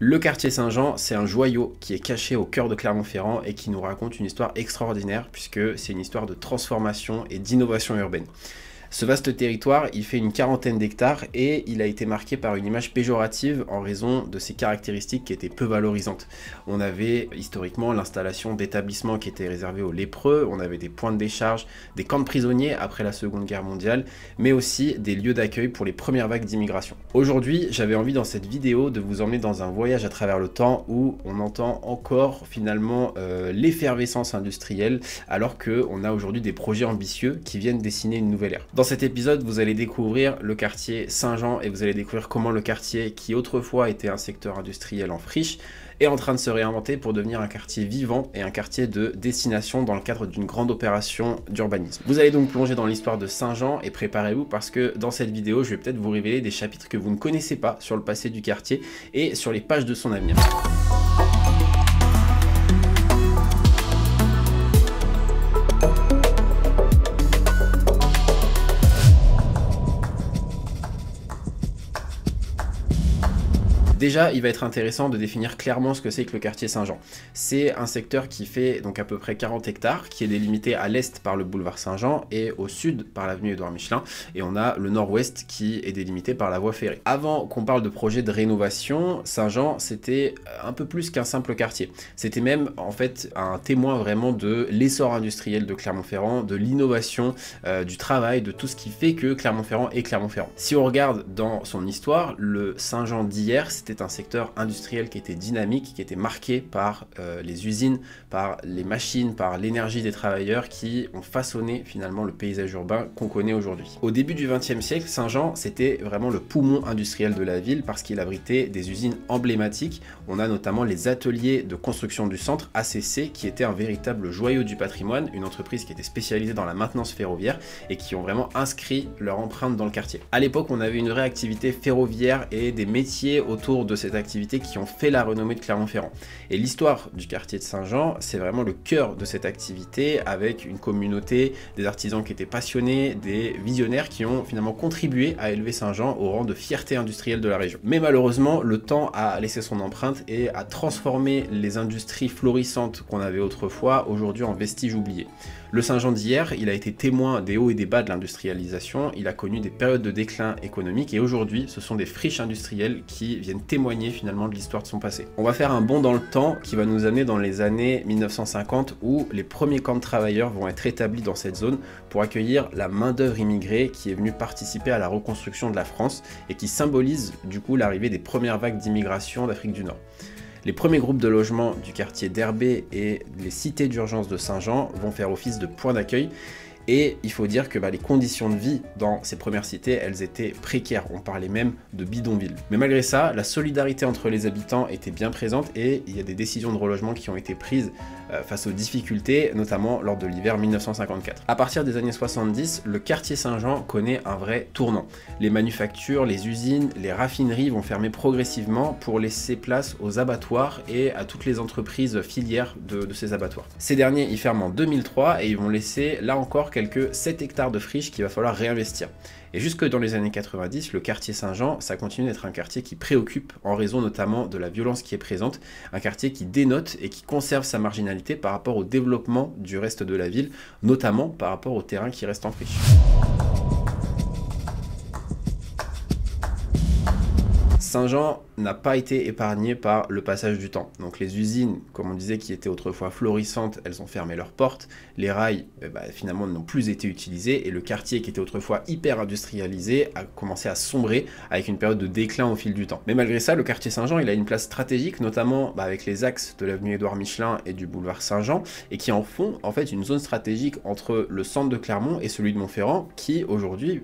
Le quartier Saint-Jean, c'est un joyau qui est caché au cœur de Clermont-Ferrand et qui nous raconte une histoire extraordinaire puisque c'est une histoire de transformation et d'innovation urbaine. Ce vaste territoire, il fait une quarantaine d'hectares et il a été marqué par une image péjorative en raison de ses caractéristiques qui étaient peu valorisantes. On avait historiquement l'installation d'établissements qui étaient réservés aux lépreux, on avait des points de décharge, des camps de prisonniers après la Seconde Guerre mondiale, mais aussi des lieux d'accueil pour les premières vagues d'immigration. Aujourd'hui, j'avais envie dans cette vidéo de vous emmener dans un voyage à travers le temps où on entend encore finalement l'effervescence industrielle alors qu'on a aujourd'hui des projets ambitieux qui viennent dessiner une nouvelle ère. Dans cet épisode, vous allez découvrir le quartier Saint-Jean et vous allez découvrir comment le quartier, qui autrefois était un secteur industriel en friche, est en train de se réinventer pour devenir un quartier vivant et un quartier de destination dans le cadre d'une grande opération d'urbanisme. Vous allez donc plonger dans l'histoire de Saint-Jean et préparez-vous parce que dans cette vidéo, je vais peut-être vous révéler des chapitres que vous ne connaissez pas sur le passé du quartier et sur les pages de son avenir. Déjà, il va être intéressant de définir clairement ce que c'est que le quartier Saint-Jean. C'est un secteur qui fait donc à peu près 40 hectares, qui est délimité à l'est par le boulevard Saint-Jean et au sud par l'avenue Édouard Michelin, et on a le nord-ouest qui est délimité par la voie ferrée. Avant qu'on parle de projet de rénovation, Saint-Jean c'était un peu plus qu'un simple quartier. C'était même en fait un témoin vraiment de l'essor industriel de Clermont-Ferrand, de l'innovation, du travail, de tout ce qui fait que Clermont-Ferrand est Clermont-Ferrand. Si on regarde dans son histoire, le Saint-Jean d'hier, c'était un secteur industriel qui était dynamique, qui était marqué par les usines, par les machines, par l'énergie des travailleurs qui ont façonné finalement le paysage urbain qu'on connaît aujourd'hui. Au début du XXe siècle, Saint-Jean, c'était vraiment le poumon industriel de la ville parce qu'il abritait des usines emblématiques. On a notamment les ateliers de construction du centre, ACC, qui était un véritable joyau du patrimoine, une entreprise qui était spécialisée dans la maintenance ferroviaire et qui ont vraiment inscrit leur empreinte dans le quartier. À l'époque, on avait une vraie activité ferroviaire et des métiers autour de cette activité qui ont fait la renommée de Clermont-Ferrand. Et l'histoire du quartier de Saint-Jean, c'est vraiment le cœur de cette activité avec une communauté, des artisans qui étaient passionnés, des visionnaires qui ont finalement contribué à élever Saint-Jean au rang de fierté industrielle de la région. Mais malheureusement, le temps a laissé son empreinte et a transformé les industries florissantes qu'on avait autrefois aujourd'hui en vestiges oubliés. Le Saint-Jean d'hier, il a été témoin des hauts et des bas de l'industrialisation, il a connu des périodes de déclin économique et aujourd'hui, ce sont des friches industrielles qui viennent témoigner finalement de l'histoire de son passé. On va faire un bond dans le temps qui va nous amener dans les années 1950 où les premiers camps de travailleurs vont être établis dans cette zone pour accueillir la main-d'œuvre immigrée qui est venue participer à la reconstruction de la France et qui symbolise du coup l'arrivée des premières vagues d'immigration d'Afrique du Nord. Les premiers groupes de logements du quartier d'Herbé et les cités d'urgence de Saint-Jean vont faire office de point d'accueil. Et il faut dire que les conditions de vie dans ces premières cités, elles étaient précaires. On parlait même de bidonville. Mais malgré ça, la solidarité entre les habitants était bien présente et il y a des décisions de relogement qui ont été prises face aux difficultés, notamment lors de l'hiver 1954. À partir des années 70, le quartier Saint-Jean connaît un vrai tournant. Les manufactures, les usines, les raffineries vont fermer progressivement pour laisser place aux abattoirs et à toutes les entreprises filières de ces abattoirs. Ces derniers, ils ferment en 2003 et ils vont laisser là encore quelques 7 hectares de friches qu'il va falloir réinvestir. Et jusque dans les années 90, le quartier Saint-Jean, ça continue d'être un quartier qui préoccupe en raison notamment de la violence qui est présente, un quartier qui dénote et qui conserve sa marginalité par rapport au développement du reste de la ville, notamment par rapport au terrain qui reste en friche. Saint-Jean n'a pas été épargné par le passage du temps. Donc les usines, comme on disait, qui étaient autrefois florissantes, elles ont fermé leurs portes. Les rails, finalement, n'ont plus été utilisés. Et le quartier, qui était autrefois hyper industrialisé, a commencé à sombrer avec une période de déclin au fil du temps. Mais malgré ça, le quartier Saint-Jean, il a une place stratégique, notamment avec les axes de l'avenue Édouard Michelin et du boulevard Saint-Jean, et qui en font en fait une zone stratégique entre le centre de Clermont et celui de Montferrand, qui aujourd'hui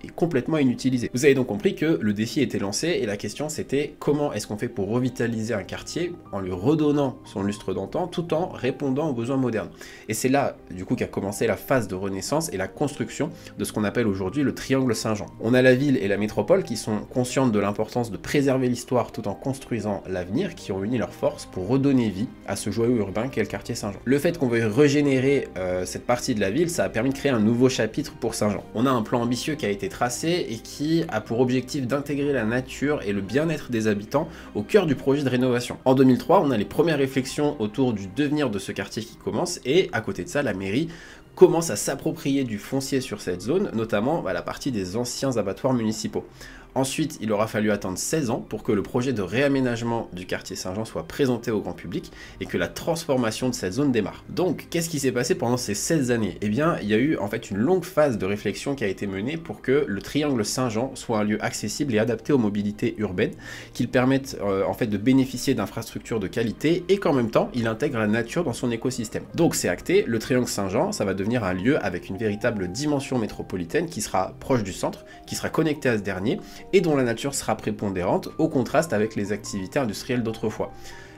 est complètement inutilisé. Vous avez donc compris que le défi était lancé et la question c'était comment est-ce qu'on fait pour revitaliser un quartier en lui redonnant son lustre d'antan tout en répondant aux besoins modernes. Et c'est là du coup qu'a commencé la phase de renaissance et la construction de ce qu'on appelle aujourd'hui le triangle Saint-Jean. On a la ville et la métropole qui sont conscientes de l'importance de préserver l'histoire tout en construisant l'avenir, qui ont uni leurs forces pour redonner vie à ce joyau urbain qu'est le quartier Saint-Jean. Le fait qu'on veuille régénérer cette partie de la ville, ça a permis de créer un nouveau chapitre pour Saint-Jean. On a un plan ambitieux qui a été tracé et qui a pour objectif d'intégrer la nature et le le bien-être des habitants au cœur du projet de rénovation. En 2003, on a les premières réflexions autour du devenir de ce quartier qui commencent, et à côté de ça, la mairie commence à s'approprier du foncier sur cette zone, notamment la partie des anciens abattoirs municipaux. Ensuite, il aura fallu attendre 16 ans pour que le projet de réaménagement du quartier Saint-Jean soit présenté au grand public et que la transformation de cette zone démarre. Donc, qu'est-ce qui s'est passé pendant ces 16 années? Eh bien, il y a eu en fait une longue phase de réflexion qui a été menée pour que le triangle Saint-Jean soit un lieu accessible et adapté aux mobilités urbaines, qu'il permette en fait de bénéficier d'infrastructures de qualité et qu'en même temps, il intègre la nature dans son écosystème. Donc, c'est acté, le triangle Saint-Jean, ça va devenir un lieu avec une véritable dimension métropolitaine qui sera proche du centre, qui sera connecté à ce dernier, et dont la nature sera prépondérante, au contraste avec les activités industrielles d'autrefois.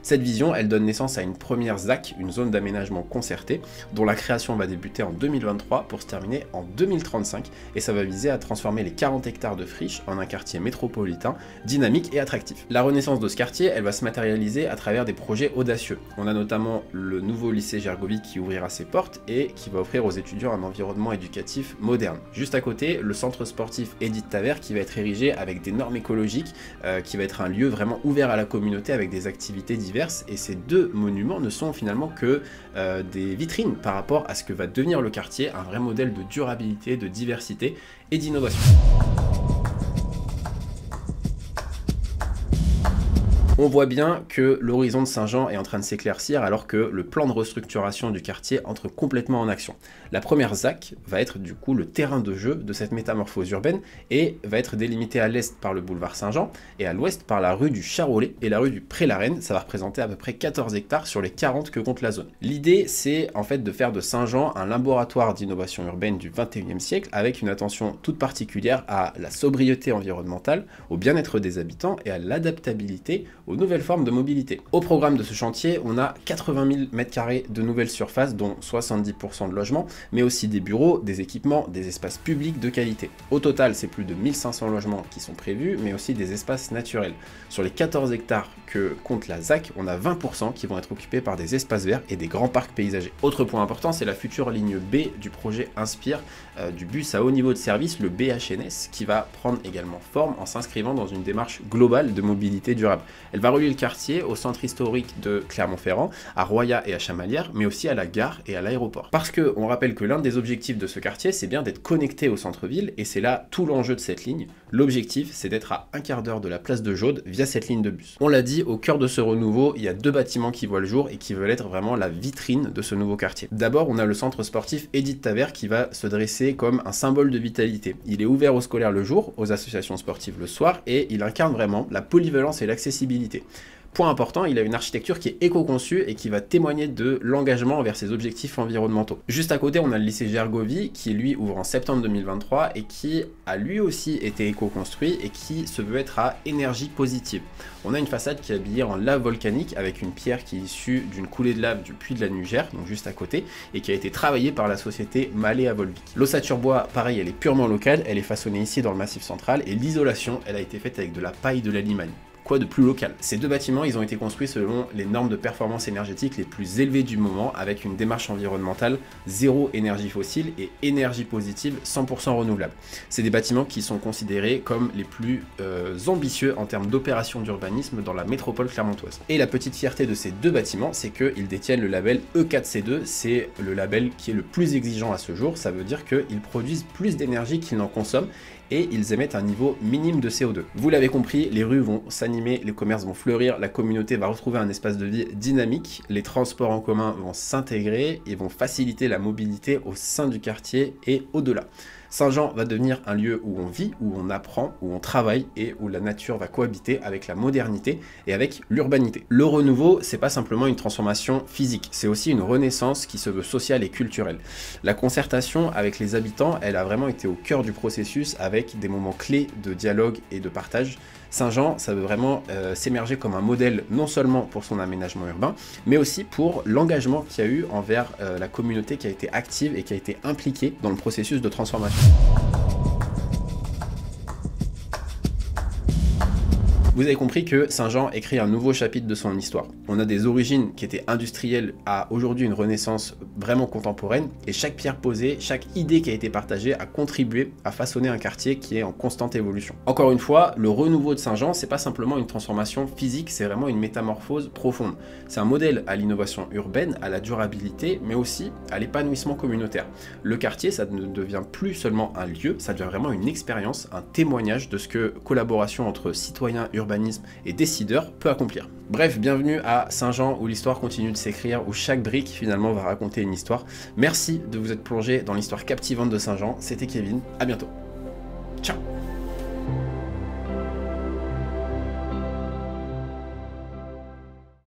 Cette vision, elle donne naissance à une première ZAC, une zone d'aménagement concertée, dont la création va débuter en 2023 pour se terminer en 2035, et ça va viser à transformer les 40 hectares de friches en un quartier métropolitain, dynamique et attractif. La renaissance de ce quartier, elle va se matérialiser à travers des projets audacieux. On a notamment le nouveau lycée Gergovie qui ouvrira ses portes et qui va offrir aux étudiants un environnement éducatif moderne. Juste à côté, le centre sportif Edith Tavert qui va être érigé avec des normes écologiques, qui va être un lieu vraiment ouvert à la communauté avec des activités diverses. Et ces deux monuments ne sont finalement que des vitrines par rapport à ce que va devenir le quartier, un vrai modèle de durabilité, de diversité et d'innovation. On voit bien que l'horizon de Saint-Jean est en train de s'éclaircir alors que le plan de restructuration du quartier entre complètement en action. La première ZAC va être du coup le terrain de jeu de cette métamorphose urbaine et va être délimitée à l'est par le boulevard Saint-Jean et à l'ouest par la rue du Charolais et la rue du Pré-la-Reine. Ça va représenter à peu près 14 hectares sur les 40 que compte la zone. L'idée, c'est en fait de faire de Saint-Jean un laboratoire d'innovation urbaine du 21e siècle avec une attention toute particulière à la sobriété environnementale, au bien-être des habitants et à l'adaptabilité aux nouvelles formes de mobilité. Au programme de ce chantier, on a 80 000 m² de nouvelles surfaces, dont 70% de logements, mais aussi des bureaux, des équipements, des espaces publics de qualité. Au total, c'est plus de 1500 logements qui sont prévus, mais aussi des espaces naturels. Sur les 14 hectares que compte la ZAC, on a 20% qui vont être occupés par des espaces verts et des grands parcs paysagers. Autre point important, c'est la future ligne B du projet Inspire, du bus à haut niveau de service, le BHNS, qui va prendre également forme en s'inscrivant dans une démarche globale de mobilité durable. Elle va relier le quartier au centre historique de Clermont-Ferrand, à Royat et à Chamalières, mais aussi à la gare et à l'aéroport. Parce que on rappelle que l'un des objectifs de ce quartier, c'est bien d'être connecté au centre-ville, et c'est là tout l'enjeu de cette ligne. L'objectif, c'est d'être à un quart d'heure de la place de Jaude via cette ligne de bus. On l'a dit, au cœur de ce renouveau, il y a deux bâtiments qui voient le jour et qui veulent être vraiment la vitrine de ce nouveau quartier. D'abord, on a le centre sportif Edith Tavert qui va se dresser comme un symbole de vitalité. Il est ouvert aux scolaires le jour, aux associations sportives le soir, et il incarne vraiment la polyvalence et l'accessibilité. Point important, il a une architecture qui est éco-conçue et qui va témoigner de l'engagement envers ses objectifs environnementaux. Juste à côté, on a le lycée Gergovie qui lui ouvre en septembre 2023 et qui a lui aussi été éco-construit et qui se veut être à énergie positive. On a une façade qui est habillée en lave volcanique avec une pierre qui est issue d'une coulée de lave du puits de la Nugère, donc juste à côté, et qui a été travaillée par la société Mallet à Volvic. L'ossature bois, pareil, elle est purement locale, elle est façonnée ici dans le Massif central et l'isolation, elle a été faite avec de la paille de la Limagne. Quoi de plus local? Ces deux bâtiments, ils ont été construits selon les normes de performance énergétique les plus élevées du moment, avec une démarche environnementale zéro énergie fossile et énergie positive 100% renouvelable. C'est des bâtiments qui sont considérés comme les plus ambitieux en termes d'opération d'urbanisme dans la métropole clermontoise. Et la petite fierté de ces deux bâtiments, c'est qu'ils détiennent le label E4C2, c'est le label qui est le plus exigeant à ce jour. Ça veut dire qu'ils produisent plus d'énergie qu'ils n'en consomment et ils émettent un niveau minime de CO2. Vous l'avez compris, les rues vont s'animer, les commerces vont fleurir, la communauté va retrouver un espace de vie dynamique, les transports en commun vont s'intégrer et vont faciliter la mobilité au sein du quartier et au-delà. Saint-Jean va devenir un lieu où on vit, où on apprend, où on travaille et où la nature va cohabiter avec la modernité et avec l'urbanité. Le renouveau, c'est pas simplement une transformation physique, c'est aussi une renaissance qui se veut sociale et culturelle. La concertation avec les habitants, elle a vraiment été au cœur du processus avec des moments clés de dialogue et de partage. Saint-Jean, ça veut vraiment s'émerger comme un modèle non seulement pour son aménagement urbain, mais aussi pour l'engagement qu'il y a eu envers la communauté qui a été active et qui a été impliquée dans le processus de transformation. Vous avez compris que Saint-Jean écrit un nouveau chapitre de son histoire. On a des origines qui étaient industrielles à aujourd'hui une renaissance vraiment contemporaine, et chaque pierre posée, chaque idée qui a été partagée a contribué à façonner un quartier qui est en constante évolution. Encore une fois, le renouveau de Saint-Jean, c'est pas simplement une transformation physique, c'est vraiment une métamorphose profonde. C'est un modèle à l'innovation urbaine, à la durabilité, mais aussi à l'épanouissement communautaire. Le quartier, ça ne devient plus seulement un lieu, ça devient vraiment une expérience, un témoignage de ce que collaboration entre citoyens, urbanisme et décideurs peut accomplir. Bref, bienvenue à Saint-Jean où l'histoire continue de s'écrire, où chaque brique finalement va raconter une histoire. Merci de vous être plongé dans l'histoire captivante de Saint-Jean, c'était Kevin, à bientôt. Ciao.